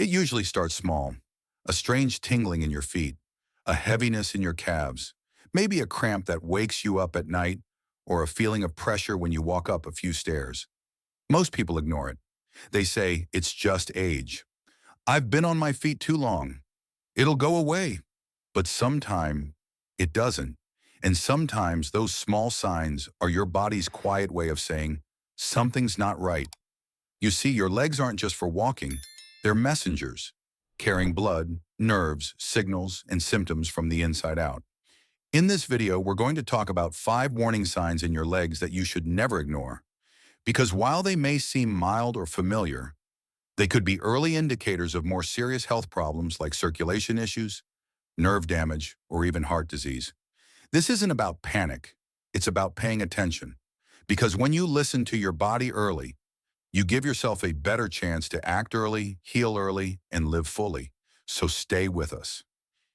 It usually starts small. A strange tingling in your feet, a heaviness in your calves, maybe a cramp that wakes you up at night, or a feeling of pressure when you walk up a few stairs. Most people ignore it. They say, it's just age. I've been on my feet too long. It'll go away. But sometimes it doesn't. And sometimes those small signs are your body's quiet way of saying, something's not right. You see, your legs aren't just for walking. They're messengers, carrying blood, nerves, signals, and symptoms from the inside out. In this video, we're going to talk about 5 warning signs in your legs that you should never ignore. Because while they may seem mild or familiar, they could be early indicators of more serious health problems like circulation issues, nerve damage, or even heart disease. This isn't about panic. It's about paying attention. Because when you listen to your body early, you give yourself a better chance to act early, heal early, and live fully. So stay with us.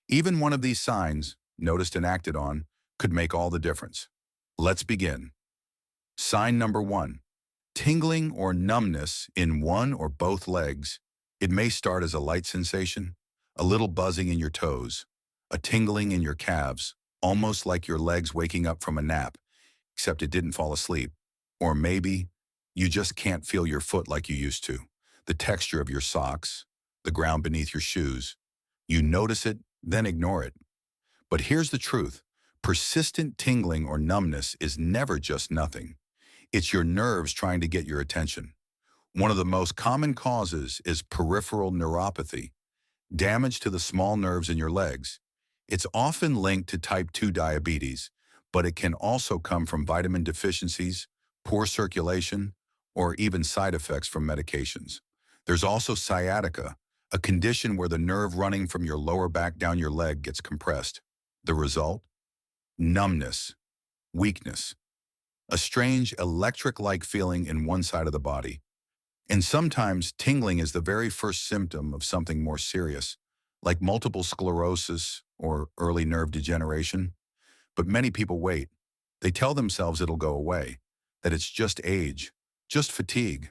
Even one of these signs, noticed and acted on, could make all the difference. Let's begin. Sign number 1. Tingling or numbness in one or both legs. It may start as a light sensation, a little buzzing in your toes, a tingling in your calves, almost like your legs waking up from a nap, except it didn't fall asleep. Or maybe you just can't feel your foot like you used to, the texture of your socks, the ground beneath your shoes. You notice it, then ignore it. But here's the truth. Persistent tingling or numbness is never just nothing. It's your nerves trying to get your attention. One of the most common causes is peripheral neuropathy, damage to the small nerves in your legs. It's often linked to type 2 diabetes, but it can also come from vitamin deficiencies, poor circulation, or even side effects from medications. There's also sciatica, a condition where the nerve running from your lower back down your leg gets compressed. The result? Numbness, weakness, a strange electric-like feeling in one side of the body. And sometimes tingling is the very first symptom of something more serious, like multiple sclerosis or early nerve degeneration. But many people wait. They tell themselves it'll go away, that it's just age, just fatigue.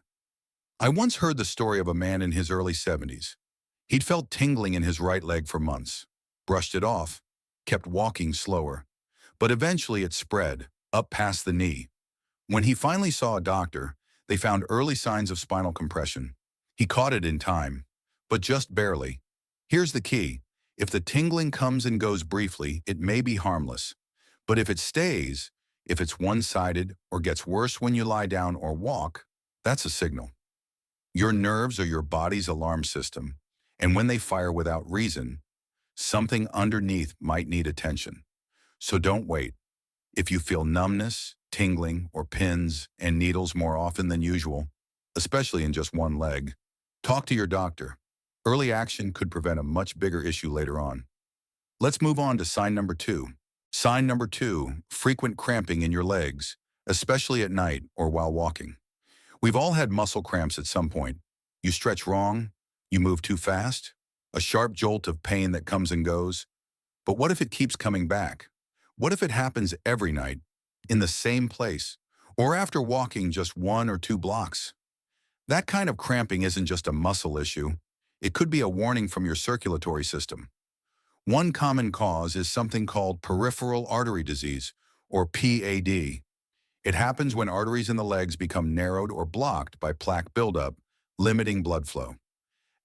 I once heard the story of a man in his early 70s. He'd felt tingling in his right leg for months, brushed it off, kept walking slower. But eventually it spread, up past the knee. When he finally saw a doctor, they found early signs of spinal compression. He caught it in time, but just barely. Here's the key. If the tingling comes and goes briefly, it may be harmless. But if it stays, if it's one-sided or gets worse when you lie down or walk, that's a signal. Your nerves are your body's alarm system, and when they fire without reason, something underneath might need attention. So don't wait. If you feel numbness, tingling, or pins and needles more often than usual, especially in just one leg, talk to your doctor. Early action could prevent a much bigger issue later on. Let's move on to sign number 2. Sign number 2, frequent cramping in your legs, especially at night or while walking. We've all had muscle cramps at some point. You stretch wrong, you move too fast, a sharp jolt of pain that comes and goes. But what if it keeps coming back? What if it happens every night, in the same place, or after walking just 1 or 2 blocks? That kind of cramping isn't just a muscle issue. It could be a warning from your circulatory system. One common cause is something called peripheral artery disease, or PAD. It happens when arteries in the legs become narrowed or blocked by plaque buildup, limiting blood flow.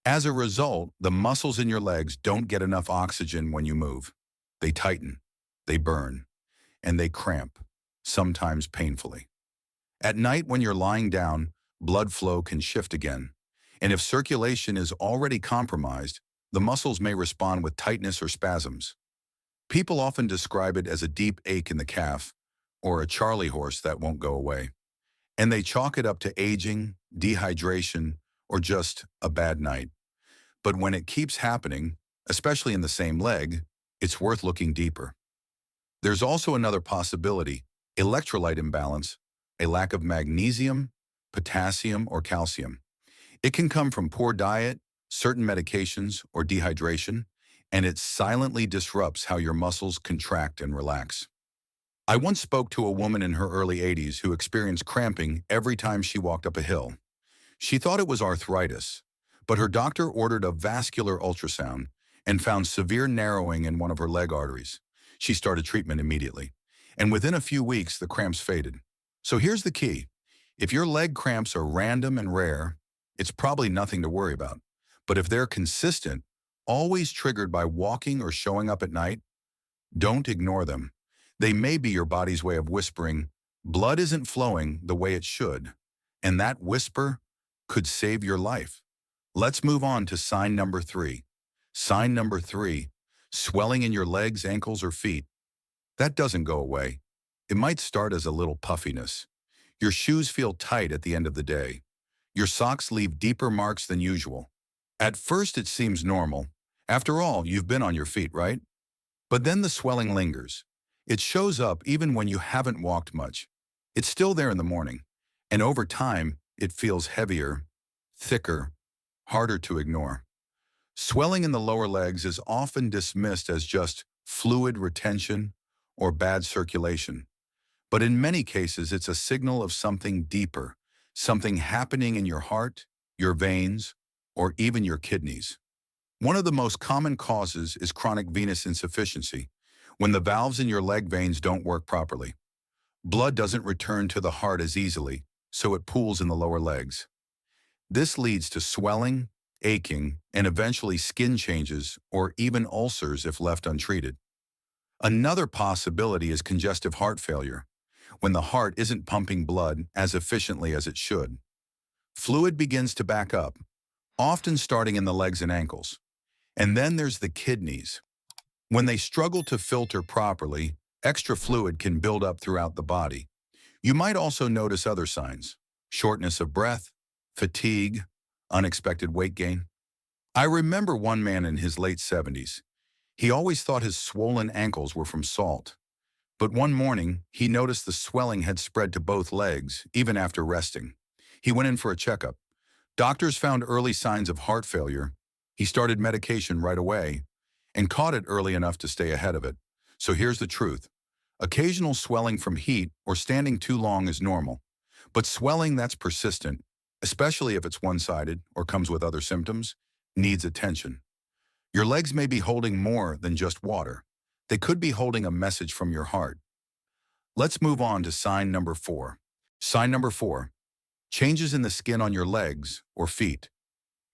As a result, the muscles in your legs don't get enough oxygen when you move. They tighten, they burn, and they cramp, sometimes painfully. At night when you're lying down, blood flow can shift again. And if circulation is already compromised, the muscles may respond with tightness or spasms. People often describe it as a deep ache in the calf, or a Charlie horse that won't go away. And they chalk it up to aging, dehydration, or just a bad night. But when it keeps happening, especially in the same leg, it's worth looking deeper. There's also another possibility, electrolyte imbalance, a lack of magnesium, potassium, or calcium. It can come from poor diet, certain medications, or dehydration, and it silently disrupts how your muscles contract and relax. I once spoke to a woman in her early 80s who experienced cramping every time she walked up a hill. She thought it was arthritis, but her doctor ordered a vascular ultrasound and found severe narrowing in one of her leg arteries. She started treatment immediately, and within a few weeks, the cramps faded. So here's the key. If your leg cramps are random and rare, it's probably nothing to worry about. But if they're consistent, always triggered by walking or showing up at night, don't ignore them. They may be your body's way of whispering, blood isn't flowing the way it should, and that whisper could save your life. Let's move on to sign number 3. Sign number 3, swelling in your legs, ankles, or feet. That doesn't go away. It might start as a little puffiness. Your shoes feel tight at the end of the day. Your socks leave deeper marks than usual. At first it seems normal. After all, you've been on your feet, right? But then the swelling lingers. It shows up even when you haven't walked much. It's still there in the morning, and over time, it feels heavier, thicker, harder to ignore. Swelling in the lower legs is often dismissed as just fluid retention or bad circulation. But in many cases, it's a signal of something deeper, something happening in your heart, your veins, or even your kidneys. One of the most common causes is chronic venous insufficiency, when the valves in your leg veins don't work properly. Blood doesn't return to the heart as easily, so it pools in the lower legs. This leads to swelling, aching, and eventually skin changes or even ulcers if left untreated. Another possibility is congestive heart failure, when the heart isn't pumping blood as efficiently as it should. Fluid begins to back up, often starting in the legs and ankles. And then there's the kidneys. When they struggle to filter properly, extra fluid can build up throughout the body. You might also notice other signs: shortness of breath, fatigue, unexpected weight gain. I remember one man in his late 70s. He always thought his swollen ankles were from salt. But one morning, he noticed the swelling had spread to both legs, even after resting. He went in for a checkup. Doctors found early signs of heart failure. He started medication right away and caught it early enough to stay ahead of it. So here's the truth. Occasional swelling from heat or standing too long is normal. But swelling that's persistent, especially if it's one-sided or comes with other symptoms, needs attention. Your legs may be holding more than just water. They could be holding a message from your heart. Let's move on to sign number 4. Sign number 4, changes in the skin on your legs or feet.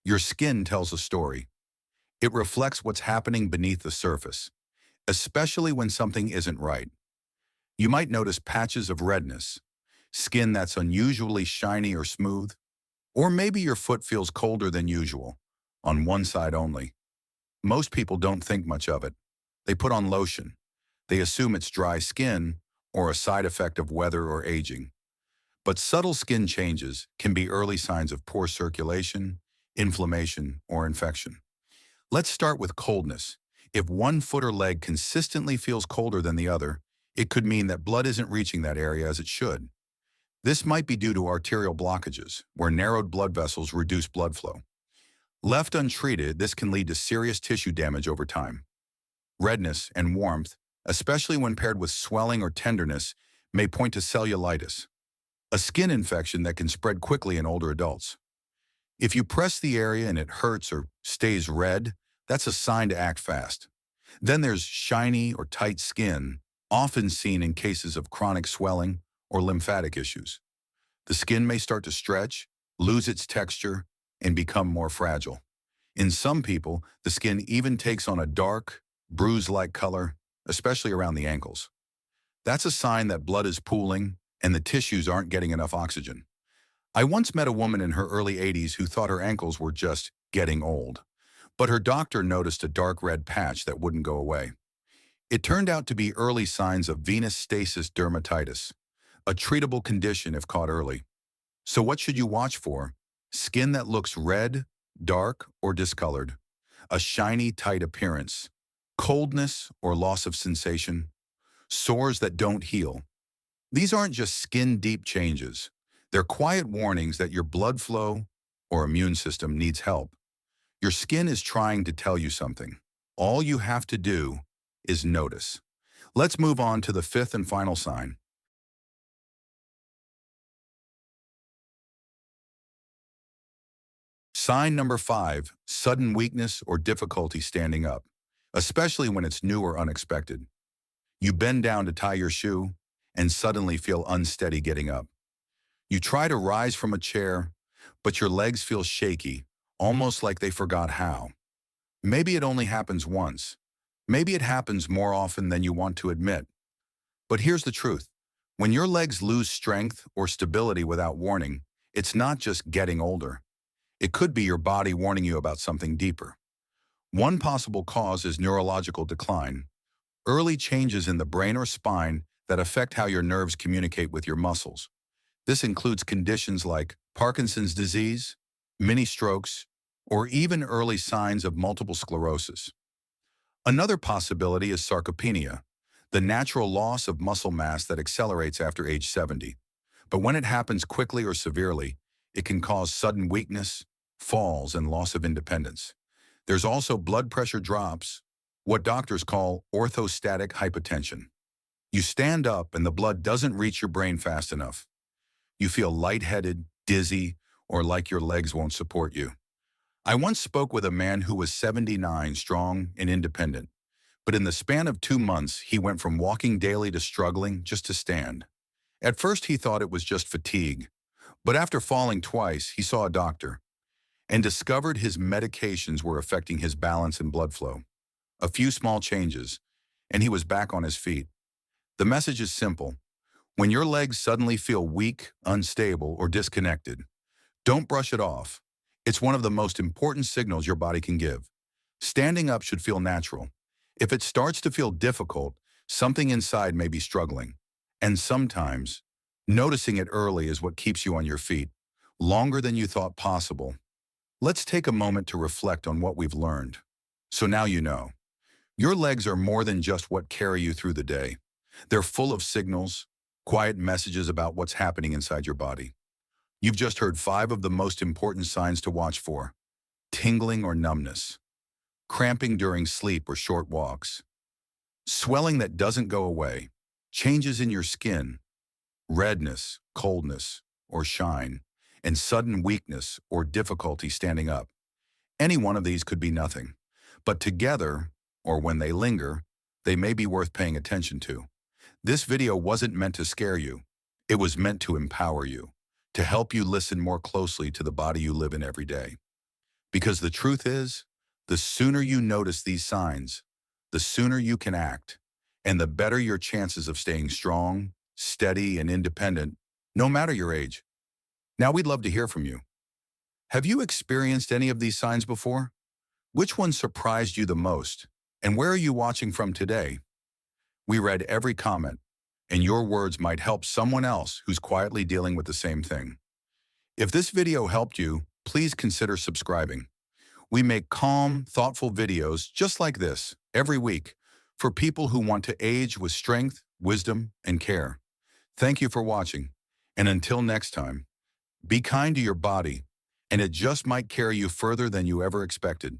Your skin tells a story. It reflects what's happening beneath the surface, especially when something isn't right. You might notice patches of redness, skin that's unusually shiny or smooth, or maybe your foot feels colder than usual, on one side only. Most people don't think much of it. They put on lotion. They assume it's dry skin or a side effect of weather or aging. But subtle skin changes can be early signs of poor circulation, inflammation, or infection. Let's start with coldness. If one foot or leg consistently feels colder than the other, it could mean that blood isn't reaching that area as it should. This might be due to arterial blockages, where narrowed blood vessels reduce blood flow. Left untreated, this can lead to serious tissue damage over time. Redness and warmth, especially when paired with swelling or tenderness, may point to cellulitis, a skin infection that can spread quickly in older adults. If you press the area and it hurts or stays red, that's a sign to act fast. Then there's shiny or tight skin, often seen in cases of chronic swelling or lymphatic issues. The skin may start to stretch, lose its texture, and become more fragile. In some people, the skin even takes on a dark, bruise-like color, especially around the ankles. That's a sign that blood is pooling and the tissues aren't getting enough oxygen. I once met a woman in her early 80s who thought her ankles were just getting old, but her doctor noticed a dark red patch that wouldn't go away. It turned out to be early signs of venous stasis dermatitis, a treatable condition if caught early. So what should you watch for? Skin that looks red, dark, or discolored, a shiny, tight appearance, coldness or loss of sensation, sores that don't heal. These aren't just skin-deep changes. They're quiet warnings that your blood flow or immune system needs help. Your skin is trying to tell you something. All you have to do is notice. Let's move on to the 5th and final sign. Sign number 5, sudden weakness or difficulty standing up, especially when it's new or unexpected. You bend down to tie your shoe and suddenly feel unsteady getting up. You try to rise from a chair, but your legs feel shaky, almost like they forgot how. Maybe it only happens once. Maybe it happens more often than you want to admit. But here's the truth. When your legs lose strength or stability without warning, it's not just getting older. It could be your body warning you about something deeper. One possible cause is neurological decline, early changes in the brain or spine that affect how your nerves communicate with your muscles. This includes conditions like Parkinson's disease, mini strokes, or even early signs of multiple sclerosis. Another possibility is sarcopenia, the natural loss of muscle mass that accelerates after age 70. But when it happens quickly or severely, it can cause sudden weakness, falls, and loss of independence. There's also blood pressure drops, what doctors call orthostatic hypotension. You stand up and the blood doesn't reach your brain fast enough. You feel lightheaded, dizzy, or like your legs won't support you. I once spoke with a man who was 79, strong and independent. But in the span of 2 months, he went from walking daily to struggling just to stand. At first, he thought it was just fatigue. But after falling twice, he saw a doctor and discovered his medications were affecting his balance and blood flow. A few small changes, and he was back on his feet. The message is simple. When your legs suddenly feel weak, unstable, or disconnected, don't brush it off. It's one of the most important signals your body can give. Standing up should feel natural. If it starts to feel difficult, something inside may be struggling. And sometimes, noticing it early is what keeps you on your feet, longer than you thought possible. Let's take a moment to reflect on what we've learned. So now you know. Your legs are more than just what carry you through the day. They're full of signals, quiet messages about what's happening inside your body. You've just heard 5 of the most important signs to watch for. Tingling or numbness, cramping during sleep or short walks, swelling that doesn't go away, changes in your skin, redness, coldness, or shine, and sudden weakness or difficulty standing up. Any one of these could be nothing, but together, or when they linger, they may be worth paying attention to. This video wasn't meant to scare you. It was meant to empower you, to help you listen more closely to the body you live in every day. Because the truth is, the sooner you notice these signs, the sooner you can act, and the better your chances of staying strong, steady, and independent, no matter your age. Now we'd love to hear from you. Have you experienced any of these signs before? Which one surprised you the most? And where are you watching from today? We read every comment, and your words might help someone else who's quietly dealing with the same thing. If this video helped you, please consider subscribing. We make calm, thoughtful videos just like this every week for people who want to age with strength, wisdom, and care. Thank you for watching, and until next time, be kind to your body, and it just might carry you further than you ever expected.